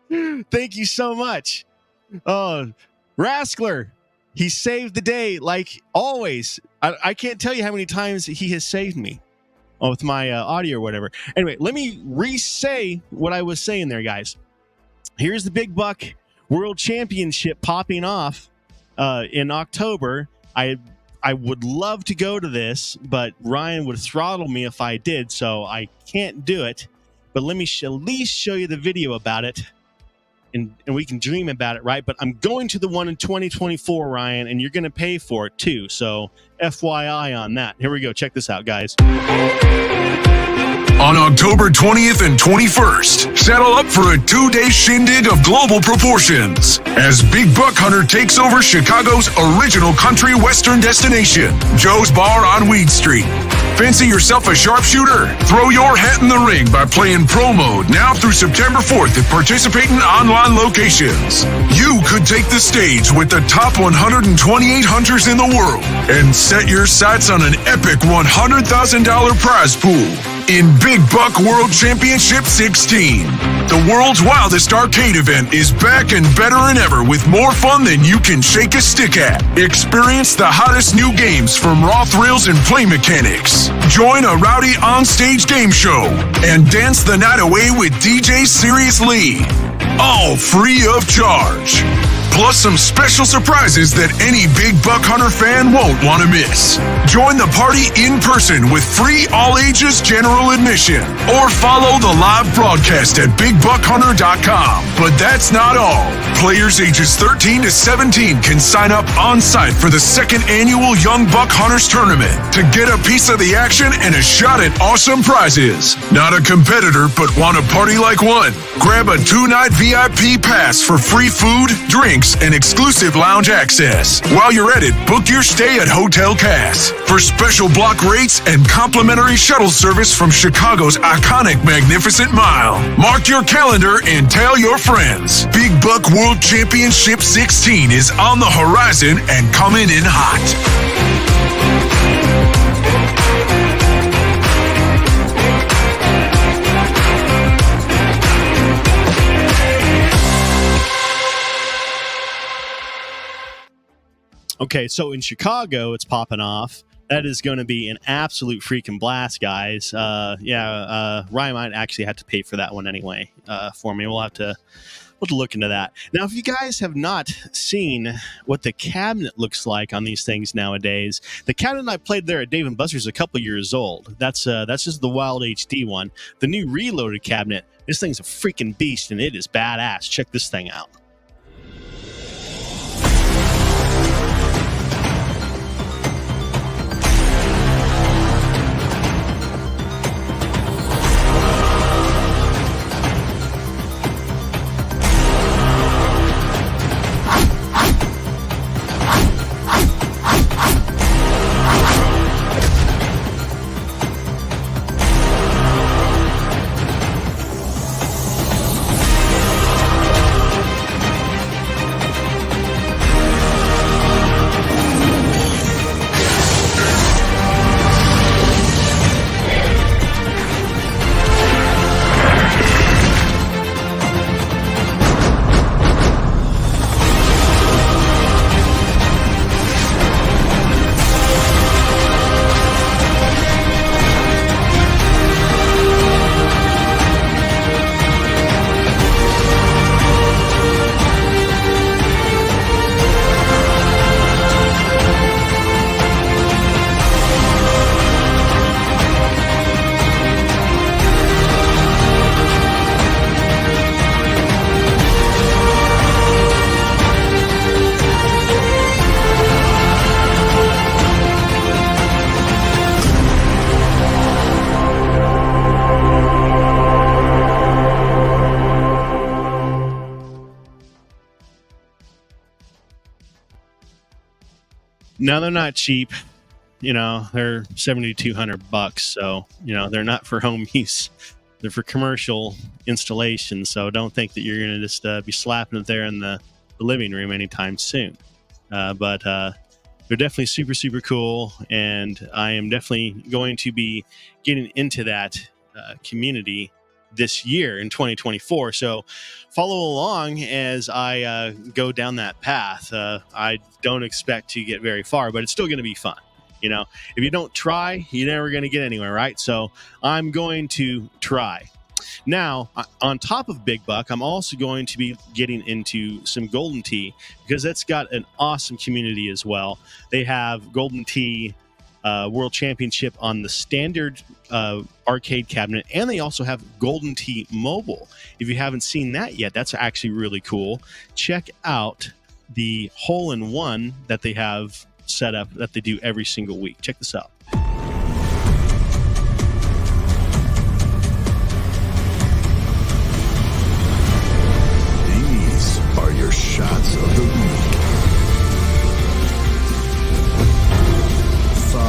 Thank you so much. Raskler, he saved the day like always. I can't tell you how many times he has saved me with my audio or whatever. Anyway, let me re-say what I was saying there, guys. Here's the Big Buck World Championship popping off in October. I would love to go to this, but Ryan would throttle me if I did, so I can't do it. But let me at least show you the video about it, and we can dream about it, right? But I'm going to the one in 2024, Ryan, and you're going to pay for it too. So FYI on that. Here we go. Check this out, guys. On October 20th and 21st, saddle up for a 2-day shindig of global proportions as Big Buck Hunter takes over Chicago's original country western destination, Joe's Bar on Weed Street. Fancy yourself a sharpshooter? Throw your hat in the ring by playing Pro Mode now through September 4th at participating online locations. You could take the stage with the top 128 hunters in the world and set your sights on an epic $100,000 prize pool. in Big Buck World Championship 16. The world's wildest arcade event is back and better than ever with more fun than you can shake a stick at. Experience the hottest new games from raw thrills and play mechanics. Join a rowdy on-stage game show and dance the night away with DJ Serious Lee. All free of charge. Plus some special surprises that any Big Buck Hunter fan won't want to miss. Join the party in person with free all-ages general admission. Or follow the live broadcast at BigBuckHunter.com. But that's not all. Players ages 13 to 17 can sign up on-site for the second annual Young Buck Hunters Tournament to get a piece of the action and a shot at awesome prizes. Not a competitor, but want to party like one? Grab a 2-night VIP pass for free food, drinks, and exclusive lounge access. While you're at it, book your stay at Hotel Cass for special block rates and complimentary shuttle service from Chicago's iconic Magnificent Mile. Mark your calendar and tell your friends. Big Buck World Championship 16 is on the horizon and coming in hot. Okay, so in Chicago, it's popping off. That is going to be an absolute freaking blast, guys. Ryan might actually have to pay for that one anyway for me. We'll have to look into that. Now, if you guys have not seen what the cabinet looks like on these things nowadays, the cabinet I played there at Dave & Buster's is a couple years old. That's just the Wild HD one. The new reloaded cabinet, this thing's a freaking beast, and it is badass. Check this thing out. Now, they're not cheap. They're $7,200. So, they're not for home use. They're for commercial installation. So don't think that you're going to just be slapping it there in the living room anytime soon. But they're definitely super, super cool. And I am definitely going to be getting into that community this year in 2024. So follow along as I go down that path. I don't expect to get very far, but it's still going to be fun. If you don't try, you're never going to get anywhere, right? So I'm going to try. Now, on top of Big Buck, I'm also going to be getting into some Golden Tee because that's got an awesome community as well. They have Golden Tee World Championship on the standard arcade cabinet, and they also have Golden Tee Mobile. If you haven't seen that yet, that's actually really cool. Check out the hole-in-one that they have set up that they do every single week. Check this out. These are your shots of the week. 5. 4.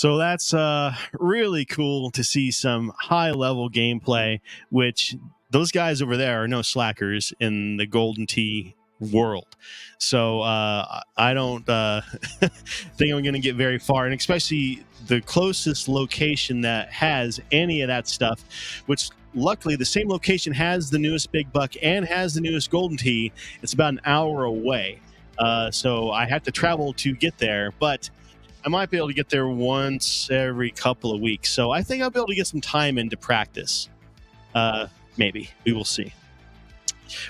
So that's really cool to see some high-level gameplay, which those guys over there are no slackers in the Golden Tee world. So I don't think I'm going to get very far, and especially the closest location that has any of that stuff, which luckily the same location has the newest Big Buck and has the newest Golden Tee. It's about an hour away. So I have to travel to get there, but I might be able to get there once every couple of weeks. So I think I'll be able to get some time into practice. Maybe. We will see.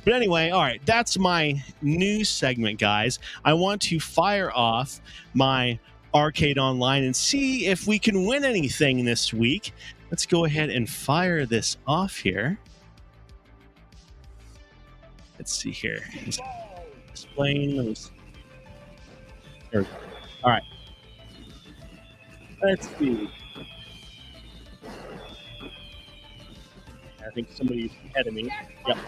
But anyway, all right, that's my news segment, guys. I want to fire off my Arcade Online and see if we can win anything this week. Let's go ahead and fire this off here. Let's see here. Explain. There we go. All right. Let's see. I think somebody's ahead of me. Yep.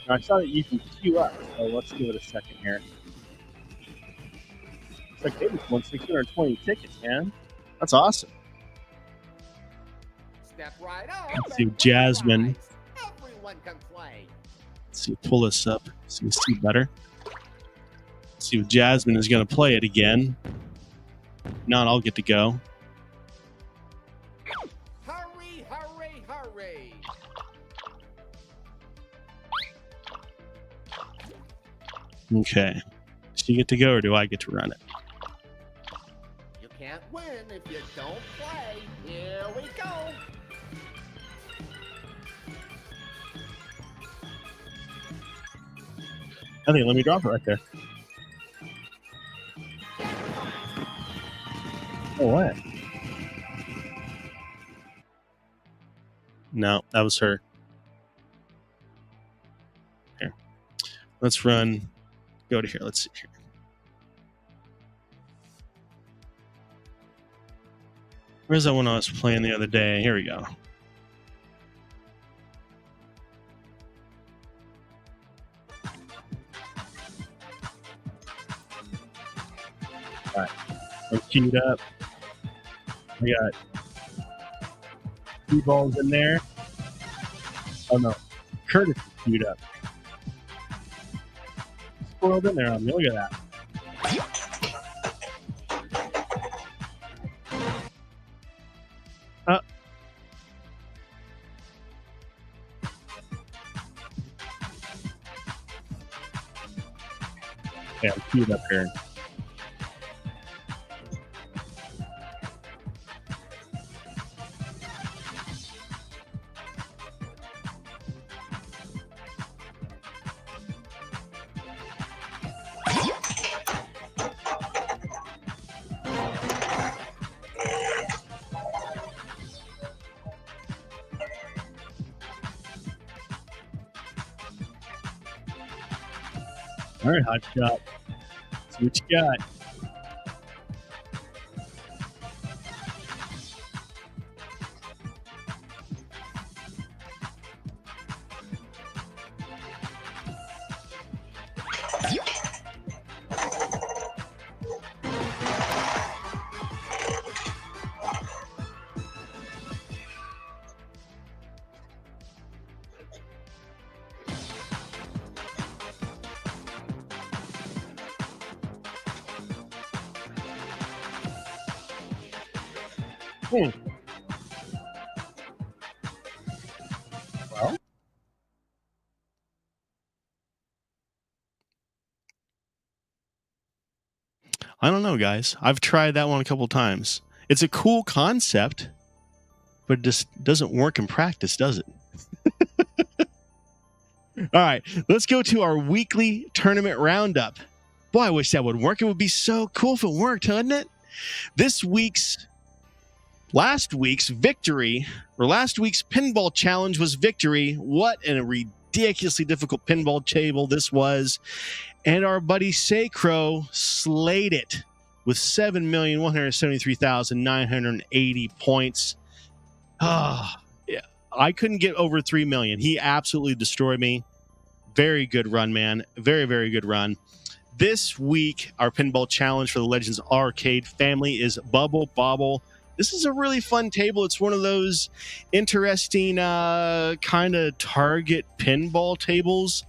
Now, I saw that you can queue up, so let's give it a second here. Looks like they just won 620 tickets, man. That's awesome. Step right up. Let's see Jasmine. Everyone can play. Let's see, pull this up so you see better. Let's see if Jasmine is going to play it again. If not, I'll get to go. Hurry, hurry, hurry. Okay. Does she get to go, or do I get to run it? You can't win if you don't play. Here we go. I think let me drop it right there. Oh, what? No, that was her. Here. Let's run. Go to here. Let's see here. Where's that one I was playing the other day? Here we go. All right. I'm queued up. We got 2 balls in there. Oh no. Curtis is queued up. Spoiled in there on me. Look at that. Yeah, I'm queued up here. All right, hot shot. See what you got. Well, I don't know, guys. I've tried that one a couple times. It's a cool concept, but it just doesn't work in practice, does it? All right, let's go to our weekly tournament roundup. Boy, I wish that would work. It would be so cool if it worked, wouldn't it? Last week's pinball challenge was victory. What a ridiculously difficult pinball table this was. And our buddy Sacro slayed it with 7,173,980 points. Yeah, I couldn't get over 3 million. He absolutely destroyed me. Very good run, man. Very, very good run. This week, our pinball challenge for the Legends Arcade family is Bubble Bobble This is a really fun table. It's one of those interesting kind of target pinball tables.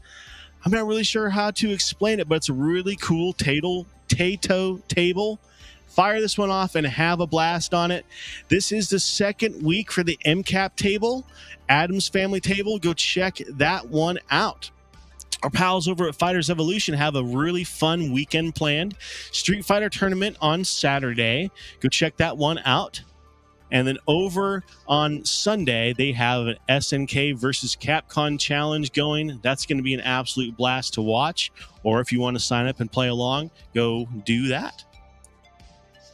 I'm not really sure how to explain it, but it's a really cool table. Fire this one off and have a blast on it. This is the second week for the MCAP table, Adam's Family table. Go check that one out. Our pals over at Fighters Evolution have a really fun weekend planned. Street Fighter tournament on Saturday. Go check that one out. And then over on Sunday, they have an SNK versus Capcom challenge going. That's going to be an absolute blast to watch. Or if you want to sign up and play along, go do that.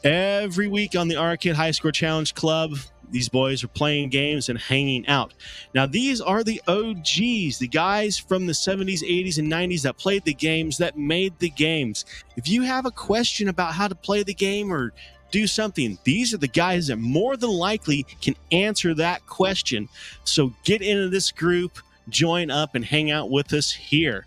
Every week on the Arcade High Score Challenge Club, these boys are playing games and hanging out. Now, these are the OGs, the guys from the 70s, 80s, and 90s that played the games, that made the games. If you have a question about how to play the game or do something, these are the guys that more than likely can answer that question. So get into this group, join up, and hang out with us here.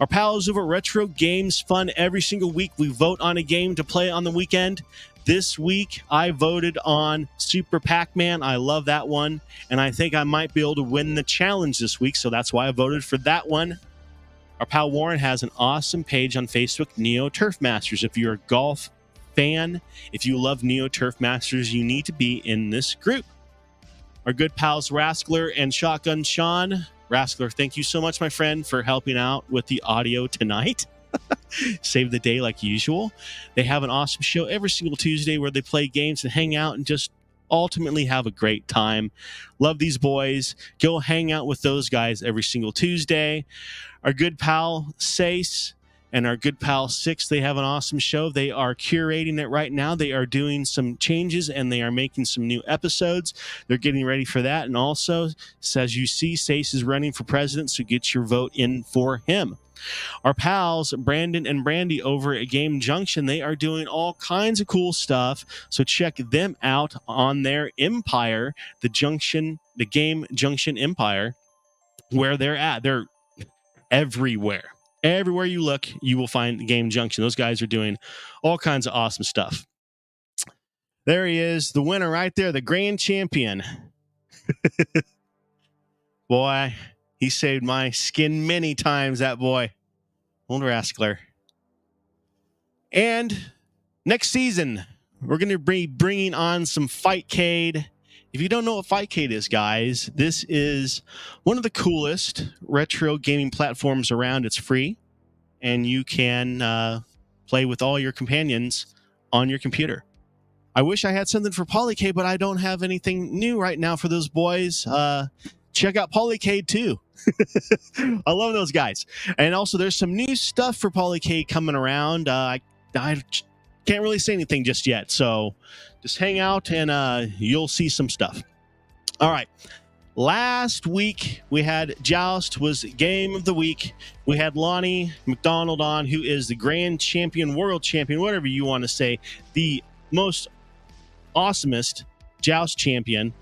Our pals over at Retro Games Fun, every single week we vote on a game to play on the weekend. This week I voted on Super Pac-Man. I love that one, and I think I might be able to win the challenge this week, so that's why I voted for that one. Our pal Warren has an awesome page on Facebook, Neo Turf Masters. If you're a golf fan, if you love Neo Turf Masters, you need to be in this group. Our good pals Raskler and Shotgun Sean. Raskler, thank you so much, my friend, for helping out with the audio tonight. Save the day like usual. They have an awesome show every single Tuesday where they play games and hang out and just ultimately have a great time. Love these boys. Go hang out with those guys every single Tuesday. Our good pal Sace and our good pal Six, they have an awesome show. They are curating it right now. They are doing some changes and they are making some new episodes. They're getting ready for that. And also, as you see, Sace is running for president, so get your vote in for him. Our pals Brandon and Brandy over at Game Junction, they are doing all kinds of cool stuff. So check them out on their empire, the Game Junction Empire, where they're at. They're everywhere. Everywhere you look, you will find Game Junction. Those guys are doing all kinds of awesome stuff. There he is, the winner right there, the grand champion. Boy, he saved my skin many times, that boy. Old Raskler. And next season, we're going to be bringing on some Fightcade. If you don't know what Fightcade is, guys, this is one of the coolest retro gaming platforms around. It's free, and you can play with all your companions on your computer. I wish I had something for Polycade, but I don't have anything new right now for those boys. Check out Polycade too. I love those guys. And also, there's some new stuff for Polycade coming around. I can't really say anything just yet, so just hang out and you'll see some stuff. All right. Last week, we had Joust was Game of the Week. We had Lonnie McDonald on, who is the Grand Champion, World Champion, whatever you want to say, the most awesomest Joust champion,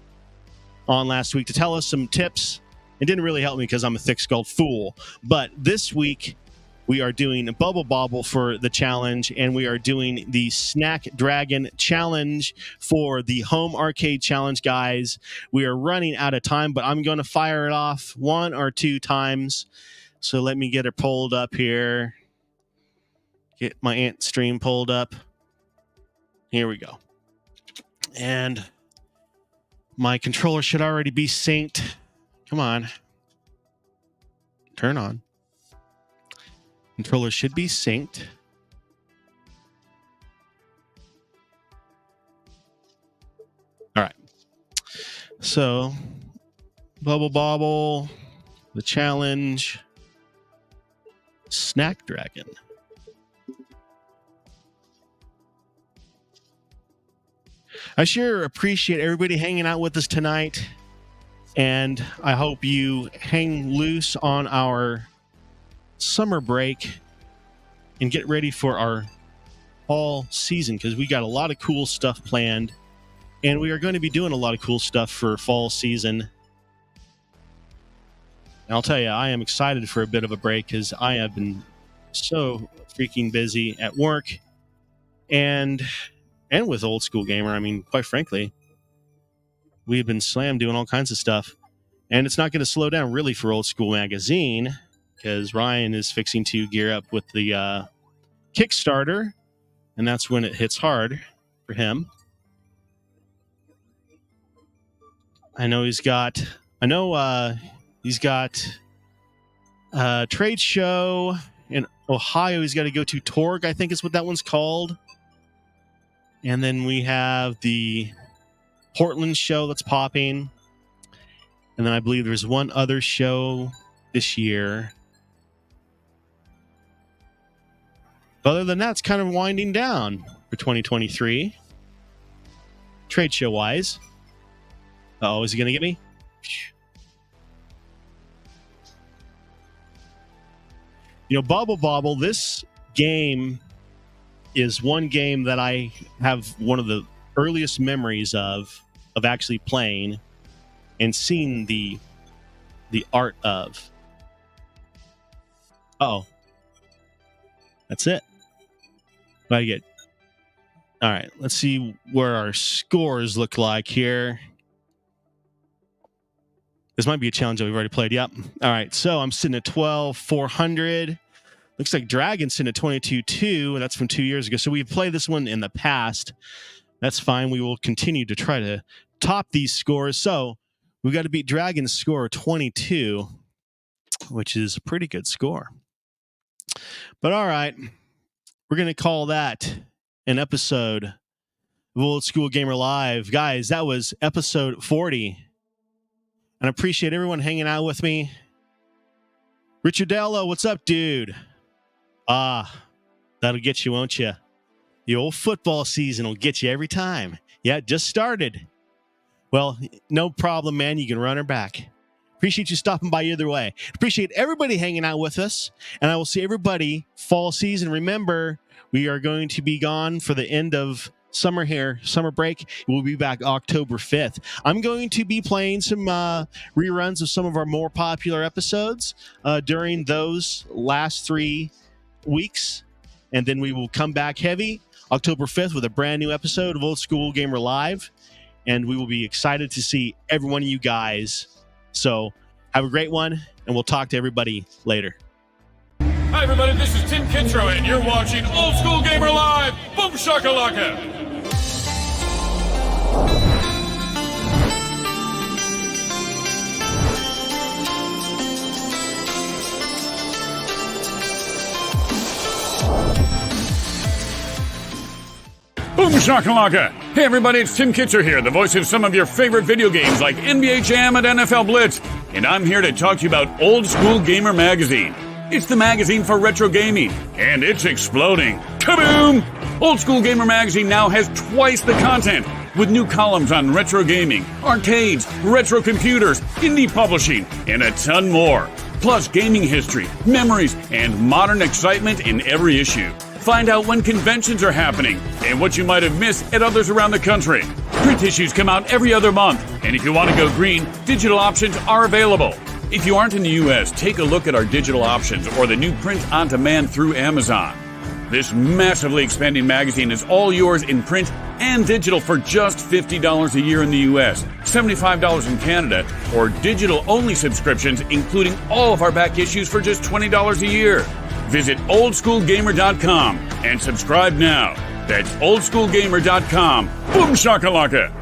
on last week to tell us some tips. It didn't really help me because I'm a thick-skulled fool. But this week, we are doing a Bubble Bobble for the challenge, and we are doing the Snack Dragon challenge for the Home Arcade Challenge, guys. We are running out of time, but I'm going to fire it off 1 or 2 times. So let me get it pulled up here. Get my Ant stream pulled up. Here we go. And my controller should already be synced. Come on. Turn on. Controller should be synced. All right. So, Bubble Bobble, the challenge, Snack Dragon. I sure appreciate everybody hanging out with us tonight, and I hope you hang loose on our summer break and get ready for our fall season, because we got a lot of cool stuff planned, and we are going to be doing a lot of cool stuff for fall season. And I'll tell you, I am excited for a bit of a break because I have been so freaking busy at work, and and with Old School Gamer. I mean, quite frankly, we've been slammed doing all kinds of stuff. And it's not going to slow down really for Old School Magazine, because Ryan is fixing to gear up with the Kickstarter, and that's when it hits hard for him. I know he's got a trade show in Ohio he's got to go to. Torg, I think is what that one's called. And then we have the Portland show that's popping. And then I believe there's one other show this year. But other than that, it's kind of winding down for 2023. Trade show wise. Oh, is he going to get me? You know, Bobble Bobble, this game is one game that I have one of the earliest memories of actually playing and seeing the art of. Uh-oh. That's it. What do I get? All right, let's see where our scores look like here. This might be a challenge that we've already played. Yep. All right, so I'm sitting at 12,400. Looks like Dragon's sitting at 22,200. That's from 2 years ago. So we've played this one in the past. That's fine. We will continue to try to top these scores. So we've got to beat Dragon's score of 22, which is a pretty good score. But all right, we're going to call that an episode of Old School Gamer Live. Guys, that was episode 40. And I appreciate everyone hanging out with me. Richardello, what's up, dude? That'll get you, won't you? The old football season will get you every time. Yeah, it just started. Well, no problem, man. You can run her back. Appreciate you stopping by either way. Appreciate everybody hanging out with us. And I will see everybody fall season. Remember, we are going to be gone for the end of summer here, summer break. We'll be back October 5th. I'm going to be playing some reruns of some of our more popular episodes during those last 3 weeks. And then we will come back heavy October 5th with a brand new episode of Old School Gamer Live. And we will be excited to see every one of you guys. So have a great one, and we'll talk to everybody later. Hi, everybody. This is Tim Kittro, and you're watching Old School Gamer Live. Boom shakalaka. Boom shakalaka! Hey everybody, it's Tim Kitzer here, the voice of some of your favorite video games like NBA Jam and NFL Blitz, and I'm here to talk to you about Old School Gamer Magazine. It's the magazine for retro gaming, and it's exploding. Kaboom! Old School Gamer Magazine now has twice the content, with new columns on retro gaming, arcades, retro computers, indie publishing, and a ton more. Plus gaming history, memories, and modern excitement in every issue. Find out when conventions are happening and what you might have missed at others around the country. Print issues come out every other month, and if you want to go green, digital options are available. If you aren't in the U.S., take a look at our digital options or the new print on demand through Amazon. This massively expanding magazine is all yours in print and digital for just $50 a year in the U.S., $75 in Canada, or digital-only subscriptions, including all of our back issues for just $20 a year. Visit oldschoolgamer.com and subscribe now. That's oldschoolgamer.com. Boom shakalaka!